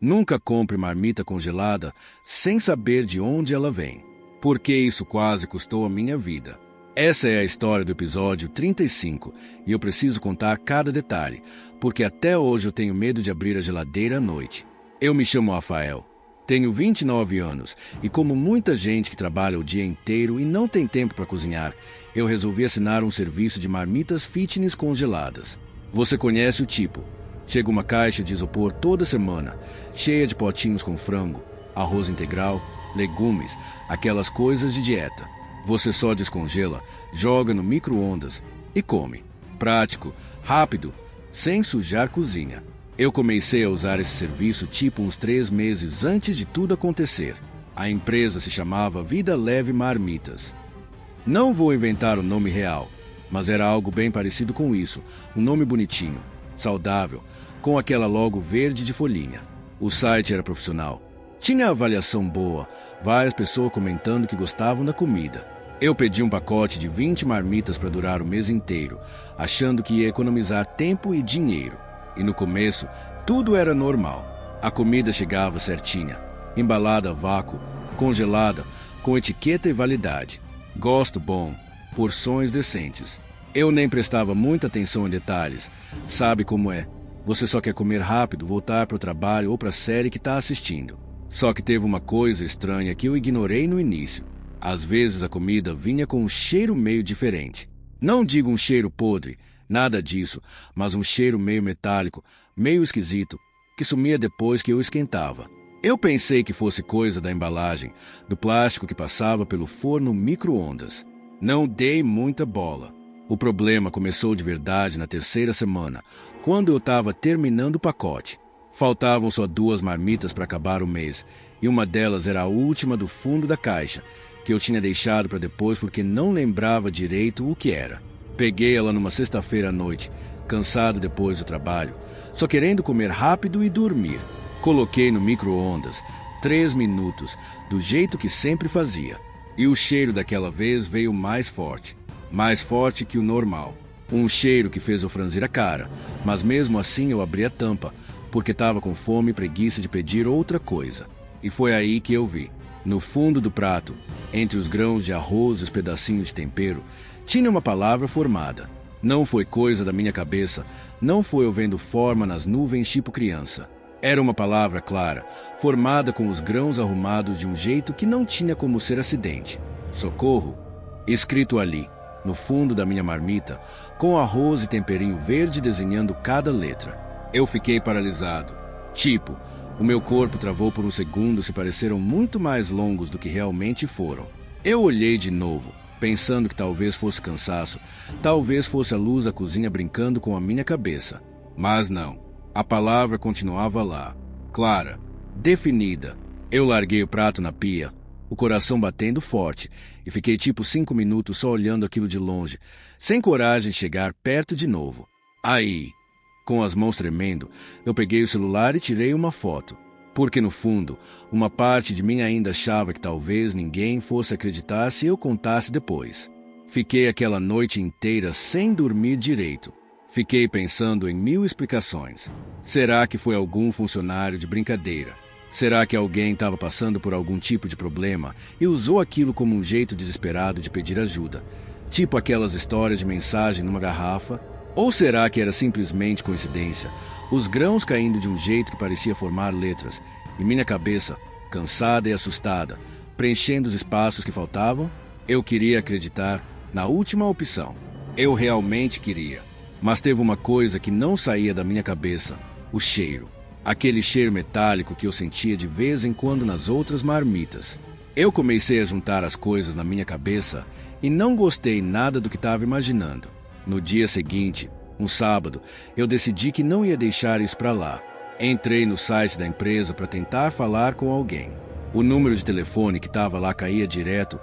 Nunca compre marmita congelada sem saber de onde ela vem, porque isso quase custou a minha vida. Essa é a história do episódio 35 e eu preciso contar cada detalhe, porque até hoje eu tenho medo de abrir a geladeira à noite. Eu me chamo Rafael, tenho 29 anos e, como muita gente que trabalha o dia inteiro e não tem tempo para cozinhar, eu resolvi assinar um serviço de marmitas fitness congeladas. Você conhece o tipo? Chega uma caixa de isopor toda semana, cheia de potinhos com frango, arroz integral, legumes, aquelas coisas de dieta. Você só descongela, joga no micro-ondas e come. Prático, rápido, sem sujar cozinha. Eu comecei a usar esse serviço tipo uns 3 meses antes de tudo acontecer. A empresa se chamava Vida Leve Marmitas. Não vou inventar o nome real, mas era algo bem parecido com isso, um nome bonitinho, saudável, com aquela logo verde de folhinha. O site era profissional. Tinha avaliação boa, várias pessoas comentando que gostavam da comida. Eu pedi um pacote de 20 marmitas para durar o mês inteiro, achando que ia economizar tempo e dinheiro. E no começo, tudo era normal. A comida chegava certinha, embalada a vácuo, congelada, com etiqueta e validade. Gosto bom, porções decentes. Eu nem prestava muita atenção em detalhes. Sabe como é? Você só quer comer rápido, voltar para o trabalho ou para a série que está assistindo. Só que teve uma coisa estranha que eu ignorei no início. Às vezes a comida vinha com um cheiro meio diferente. Não digo um cheiro podre, nada disso, mas um cheiro meio metálico, meio esquisito, que sumia depois que eu esquentava. Eu pensei que fosse coisa da embalagem, do plástico que passava pelo forno micro-ondas. Não dei muita bola. O problema começou de verdade na 3ª semana, quando eu estava terminando o pacote. Faltavam só 2 marmitas para acabar o mês, e uma delas era a última do fundo da caixa, que eu tinha deixado para depois porque não lembrava direito o que era. Peguei ela numa sexta-feira à noite, cansado depois do trabalho, só querendo comer rápido e dormir. Coloquei no micro-ondas, 3 minutos, do jeito que sempre fazia. E o cheiro daquela vez veio mais forte que o normal. Um cheiro que fez eu franzir a cara, mas mesmo assim eu abri a tampa, porque estava com fome e preguiça de pedir outra coisa. E foi aí que eu vi. No fundo do prato, entre os grãos de arroz e os pedacinhos de tempero, tinha uma palavra formada. Não foi coisa da minha cabeça, não foi eu vendo forma nas nuvens tipo criança. Era uma palavra clara, formada com os grãos arrumados de um jeito que não tinha como ser acidente. Socorro! Escrito ali, no fundo da minha marmita, com arroz e temperinho verde desenhando cada letra. Eu fiquei paralisado. Tipo, o meu corpo travou por um segundo, se pareceram muito mais longos do que realmente foram. Eu olhei de novo, pensando que talvez fosse cansaço, talvez fosse a luz da cozinha brincando com a minha cabeça. Mas não. A palavra continuava lá, clara, definida. Eu larguei o prato na pia, o coração batendo forte, e fiquei tipo 5 minutos só olhando aquilo de longe, sem coragem de chegar perto de novo. Aí, com as mãos tremendo, eu peguei o celular e tirei uma foto. Porque no fundo, uma parte de mim ainda achava que talvez ninguém fosse acreditar se eu contasse depois. Fiquei aquela noite inteira sem dormir direito. Fiquei pensando em 1000 explicações. Será que foi algum funcionário de brincadeira? Será que alguém estava passando por algum tipo de problema e usou aquilo como um jeito desesperado de pedir ajuda? Tipo aquelas histórias de mensagem numa garrafa? Ou será que era simplesmente coincidência? Os grãos caindo de um jeito que parecia formar letras, e minha cabeça, cansada e assustada, preenchendo os espaços que faltavam? Eu queria acreditar na última opção. Eu realmente queria. Mas teve uma coisa que não saía da minha cabeça: o cheiro. Aquele cheiro metálico que eu sentia de vez em quando nas outras marmitas. Eu comecei a juntar as coisas na minha cabeça e não gostei nada do que estava imaginando. No dia seguinte, um sábado, eu decidi que não ia deixar isso para lá. Entrei no site da empresa para tentar falar com alguém. O número de telefone que estava lá caía direto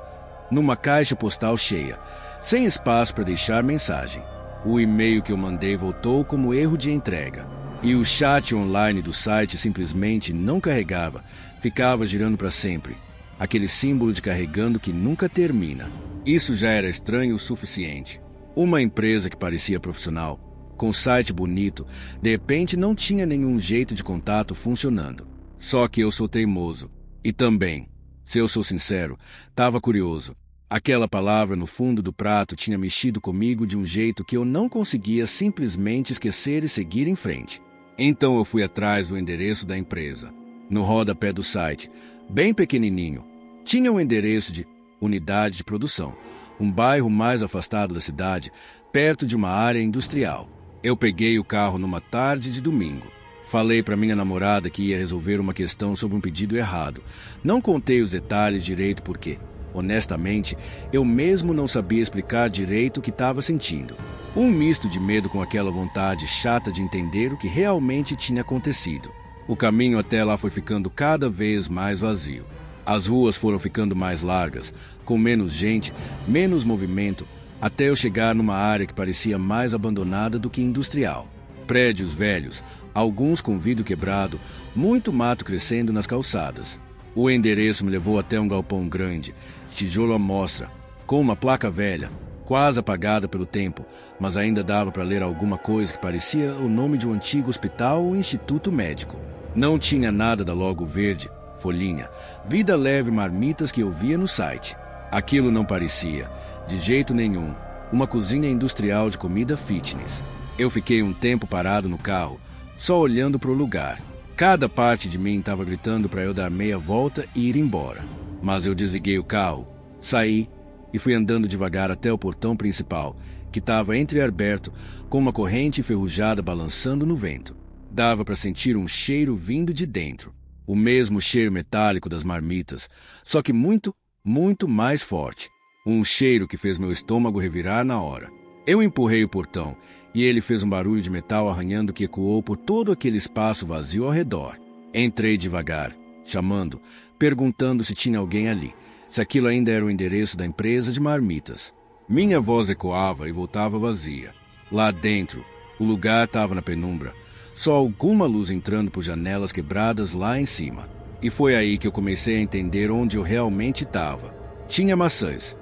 numa caixa postal cheia, sem espaço para deixar mensagem. O e-mail que eu mandei voltou como erro de entrega. E o chat online do site simplesmente não carregava, ficava girando para sempre. Aquele símbolo de carregando que nunca termina. Isso já era estranho o suficiente. Uma empresa que parecia profissional, com site bonito, de repente não tinha nenhum jeito de contato funcionando. Só que eu sou teimoso. E também, se eu sou sincero, estava curioso. Aquela palavra no fundo do prato tinha mexido comigo de um jeito que eu não conseguia simplesmente esquecer e seguir em frente. Então eu fui atrás do endereço da empresa. No rodapé do site, bem pequenininho, tinha um endereço de unidade de produção, um bairro mais afastado da cidade, perto de uma área industrial. Eu peguei o carro numa tarde de domingo. Falei para minha namorada que ia resolver uma questão sobre um pedido errado. Não contei os detalhes direito porque, honestamente, eu mesmo não sabia explicar direito o que estava sentindo. Um misto de medo com aquela vontade chata de entender o que realmente tinha acontecido. O caminho até lá foi ficando cada vez mais vazio. As ruas foram ficando mais largas, com menos gente, menos movimento, até eu chegar numa área que parecia mais abandonada do que industrial. Prédios velhos, alguns com vidro quebrado, muito mato crescendo nas calçadas. O endereço me levou até um galpão grande, tijolo à mostra, com uma placa velha, quase apagada pelo tempo, mas ainda dava para ler alguma coisa que parecia o nome de um antigo hospital ou instituto médico. Não tinha nada da logo verde, folhinha, Vida Leve Marmitas que eu via no site. Aquilo não parecia, de jeito nenhum, uma cozinha industrial de comida fitness. Eu fiquei um tempo parado no carro, só olhando para o lugar. Cada parte de mim estava gritando para eu dar meia volta e ir embora. Mas eu desliguei o carro, saí e fui andando devagar até o portão principal, que estava entreaberto, com uma corrente enferrujada balançando no vento. Dava para sentir um cheiro vindo de dentro. O mesmo cheiro metálico das marmitas, só que muito, muito mais forte. Um cheiro que fez meu estômago revirar na hora. Eu empurrei o portão e ele fez um barulho de metal arranhando que ecoou por todo aquele espaço vazio ao redor. Entrei devagar, chamando, perguntando se tinha alguém ali, se aquilo ainda era o endereço da empresa de marmitas. Minha voz ecoava e voltava vazia. Lá dentro, o lugar estava na penumbra, só alguma luz entrando por janelas quebradas lá em cima. E foi aí que eu comecei a entender onde eu realmente estava. Tinha maçãs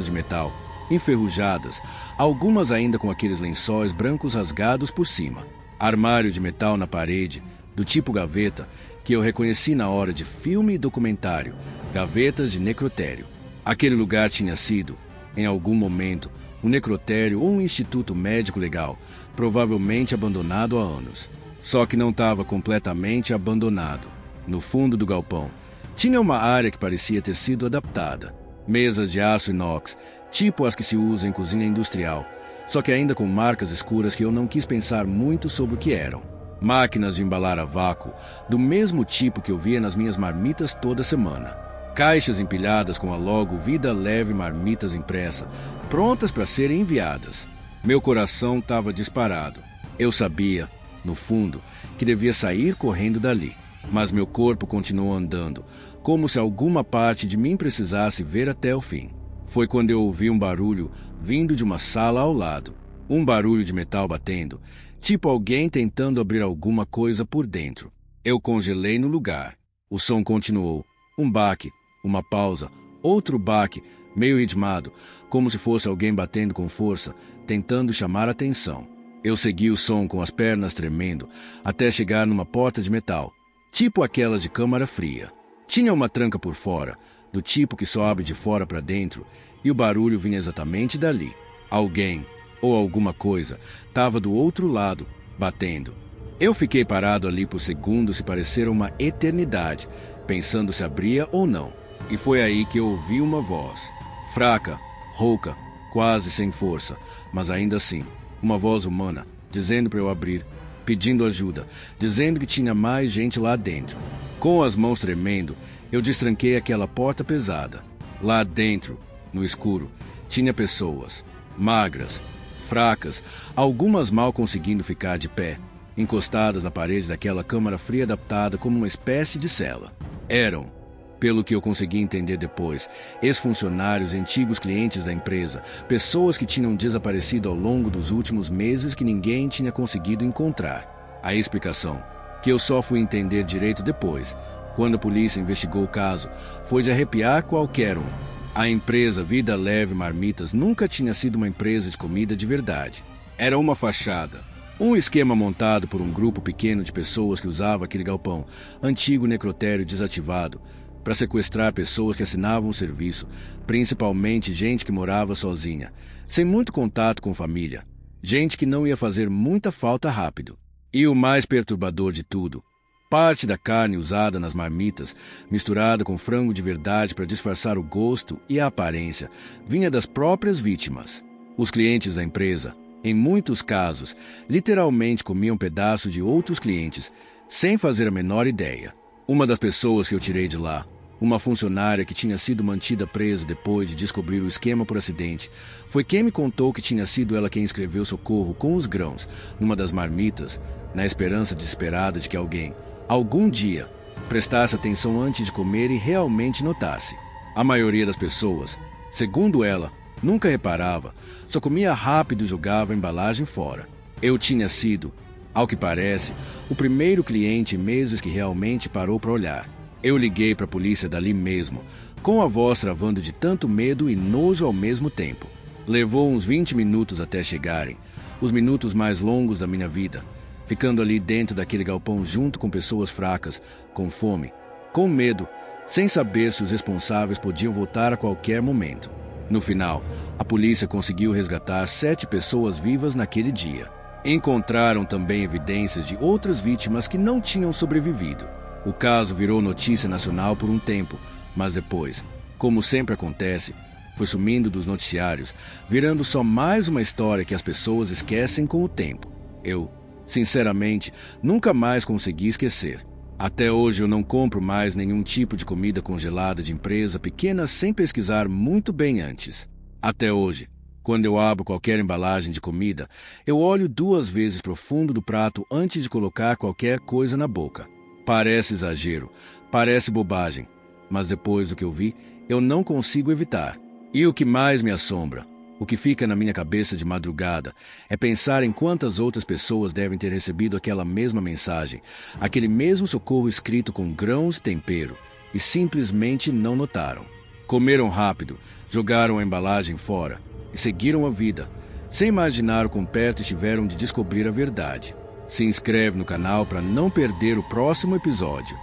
de metal, enferrujadas, algumas ainda com aqueles lençóis brancos rasgados por cima. Armário de metal na parede, do tipo gaveta, que eu reconheci na hora de filme e documentário, gavetas de necrotério. Aquele lugar tinha sido, em algum momento, um necrotério ou um instituto médico legal, provavelmente abandonado há anos. Só que não estava completamente abandonado. No fundo do galpão, tinha uma área que parecia ter sido adaptada. Mesas de aço inox, tipo as que se usam em cozinha industrial, só que ainda com marcas escuras que eu não quis pensar muito sobre o que eram. Máquinas de embalar a vácuo, do mesmo tipo que eu via nas minhas marmitas toda semana. Caixas empilhadas com a logo Vida Leve Marmitas impressa, prontas para serem enviadas. Meu coração estava disparado. Eu sabia, no fundo, que devia sair correndo dali. Mas meu corpo continuou andando, como se alguma parte de mim precisasse ver até o fim. Foi quando eu ouvi um barulho vindo de uma sala ao lado. Um barulho de metal batendo, tipo alguém tentando abrir alguma coisa por dentro. Eu congelei no lugar. O som continuou. Um baque, uma pausa, outro baque, meio ritmado, como se fosse alguém batendo com força, tentando chamar atenção. Eu segui o som com as pernas tremendo, até chegar numa porta de metal, tipo aquelas de câmara fria. Tinha uma tranca por fora, do tipo que só abre de fora para dentro, e o barulho vinha exatamente dali. Alguém, ou alguma coisa, estava do outro lado, batendo. Eu fiquei parado ali por segundos e pareceram uma eternidade, pensando se abria ou não. E foi aí que eu ouvi uma voz, fraca, rouca, quase sem força, mas ainda assim, uma voz humana, dizendo para eu abrir, pedindo ajuda, dizendo que tinha mais gente lá dentro. Com as mãos tremendo, eu destranquei aquela porta pesada. Lá dentro, no escuro, tinha pessoas, magras, fracas, algumas mal conseguindo ficar de pé, encostadas na parede daquela câmara fria adaptada como uma espécie de cela. Eram, pelo que eu consegui entender depois, ex-funcionários, antigos clientes da empresa, pessoas que tinham desaparecido ao longo dos últimos meses que ninguém tinha conseguido encontrar. A explicação, que eu só fui entender direito depois, quando a polícia investigou o caso, foi de arrepiar qualquer um. A empresa Vida Leve Marmitas nunca tinha sido uma empresa de comida de verdade. Era uma fachada, Um esquema montado por um grupo pequeno de pessoas que usava aquele galpão, antigo necrotério desativado, para sequestrar pessoas que assinavam o serviço, principalmente gente que morava sozinha, sem muito contato com família, gente que não ia fazer muita falta rápido. E o mais perturbador de tudo, parte da carne usada nas marmitas, misturada com frango de verdade para disfarçar o gosto e a aparência, vinha das próprias vítimas. Os clientes da empresa, em muitos casos, literalmente comiam pedaços de outros clientes, sem fazer a menor ideia. Uma das pessoas que eu tirei de lá, uma funcionária que tinha sido mantida presa depois de descobrir o esquema por acidente, foi quem me contou que tinha sido ela quem escreveu socorro com os grãos numa das marmitas, na esperança desesperada de que alguém, algum dia, prestasse atenção antes de comer e realmente notasse. A maioria das pessoas, segundo ela, nunca reparava, só comia rápido e jogava a embalagem fora. Eu tinha sido, ao que parece, o primeiro cliente em meses que realmente parou para olhar. Eu liguei para a polícia dali mesmo, com a voz travando de tanto medo e nojo ao mesmo tempo. Levou uns 20 minutos até chegarem, os minutos mais longos da minha vida, ficando ali dentro daquele galpão junto com pessoas fracas, com fome, com medo, sem saber se os responsáveis podiam voltar a qualquer momento. No final, a polícia conseguiu resgatar 7 pessoas vivas naquele dia. Encontraram também evidências de outras vítimas que não tinham sobrevivido. O caso virou notícia nacional por um tempo, mas depois, como sempre acontece, foi sumindo dos noticiários, virando só mais uma história que as pessoas esquecem com o tempo. Eu, sinceramente, nunca mais consegui esquecer. Até hoje eu não compro mais nenhum tipo de comida congelada de empresa pequena sem pesquisar muito bem antes. Até hoje, quando eu abro qualquer embalagem de comida, eu olho 2 vezes para o fundo do prato antes de colocar qualquer coisa na boca. Parece exagero, parece bobagem, mas depois do que eu vi, eu não consigo evitar. E o que mais me assombra, o que fica na minha cabeça de madrugada, é pensar em quantas outras pessoas devem ter recebido aquela mesma mensagem, aquele mesmo socorro escrito com grãos e tempero, e simplesmente não notaram. Comeram rápido, jogaram a embalagem fora e seguiram a vida, sem imaginar o quão perto estiveram de descobrir a verdade. Se inscreve no canal para não perder o próximo episódio.